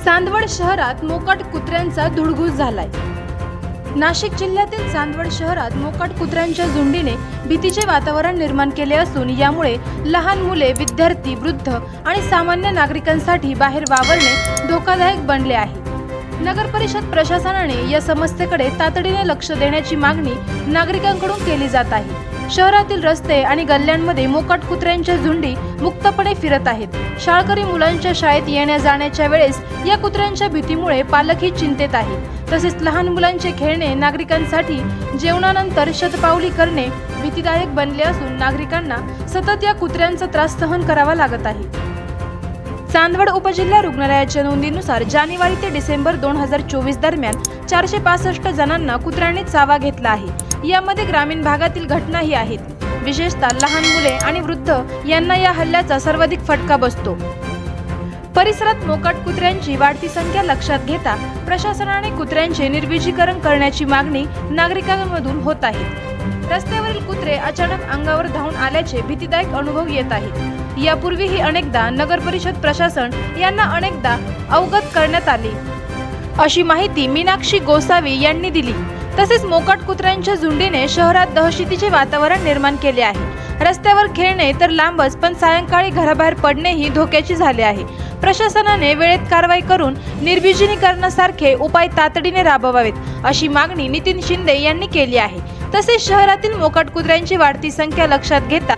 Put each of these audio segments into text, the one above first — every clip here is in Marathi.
चांदवड शहरात मोकाट कुत्र्यांचा धुडगूस झालाय। नाशिक जिल्ह्यातील चांदवड शहरात मोकाट कुत्र्यांच्या झुंडीने भीतीचे वातावरण निर्माण केले असून यामुळे लहान मुले, विद्यार्थी, वृद्ध आणि सामान्य नागरिकांसाठी बाहेर वावरणे धोकादायक बनले आहे। नगर परिषद प्रशासनाने या समस्येकडे तातडीने लक्ष देण्याची मागणी नागरिकांकडून केली जात आहे। शहरातील रस्ते आणि गल्ल्यांमध्ये मोकाट कुत्र्यांच्या झुंडी मुक्तपणे फिरत आहेत। शाळकरी मुलांच्या शाळेत येण्या जाण्याच्या वेळेस या कुत्र्यांच्या भीतीमुळे पालकही चिंतेत आहेत। तसेच लहान मुलांचे खेळणे नागरिकांसाठी जेवणानंतर शतपावली करणे भीतीदायक बनले असून नागरिकांना सतत या कुत्र्यांचा त्रास सहन करावा लागत आहे। चांदवड उपजिल्हा रुग्णालयाच्या नोंदीनुसार जानेवारी ते डिसेंबर 2024 दरम्यान 465 जणांना कुत्र्यांनी चावा घेतला आहे। यामध्ये ग्रामीण भागातील घटनाही आहेत। विशेषतः लहान मुले आणि वृद्ध यांना या हल्ल्याचा सर्वाधिक फटका बसतो। परिसरात मोकाट कुत्र्यांची वाढती संख्या लक्षात घेता प्रशासनाने कुत्र्यांचे निर्विजीकरण करण्याची मागणी नागरिकांमधून होत आहे। रस्त्यावरील कुत्रे अचानक अंगावर धावून आल्याचे भीतीदायक अनुभव येत आहेत। यापूर्वीही अनेकदा नगर परिषद प्रशासन यांना अनेकदा अवगत करण्यात आले अशी माहिती मीनाक्षी गोसावी यांनी दिली। तसेच मोकाट कुत्र्यांच्या झुंडीने शहरात दहशतीचे वातावरण निर्माण केले आहे। रस्त्यावर खेळणे तर लांबच, पण सायंकाळी घराबाहेर पडणेही धोक्याचे झाले आहे। प्रशासनाने वेळेत कारवाई करून निर्विजीकरणासारखे उपाय तातडीने राबवावेत अशी मागणी नितीन शिंदे यांनी केली आहे। तसेच शहरातील मोकाट कुत्र्यांची वाढती संख्या लक्षात घेता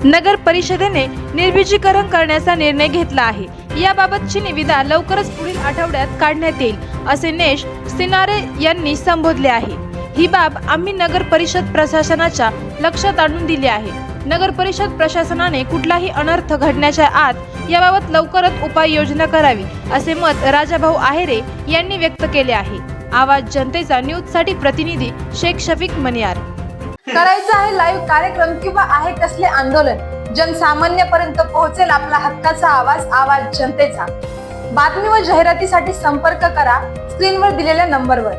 नगर परिषदेने निर्विजीकरण करण्याचा निर्णय घेतला आहे। याबाबतची निविदा लवकरच पुढील आठवड्यात काढण्यात येईल असे नेश सिनारे यांनी संबोधले आहे। ही बाब आम्ही नगर परिषद प्रशासनाच्या लक्षात आणून दिली आहे। नगर परिषद प्रशासनाने कुठलाही अनर्थ घडण्याच्या आत याबाबत लवकरच उपाययोजना करावी असे मत राजाभाऊ आहेरे यांनी व्यक्त केले आहे। आवाज जनतेचा न्यूजसाठी प्रतिनिधी शेख शफीक मनियार। करायचं आहे लाईव्ह कार्यक्रम किंवा आहे कसले आंदोलन, जनसामान्यपर्यंत पोहोचेल आपला हक्काचा आवाज जनतेचा। बातमी व जाहिरातीसाठी संपर्क करा स्क्रीनवर दिलेल्या नंबरवर।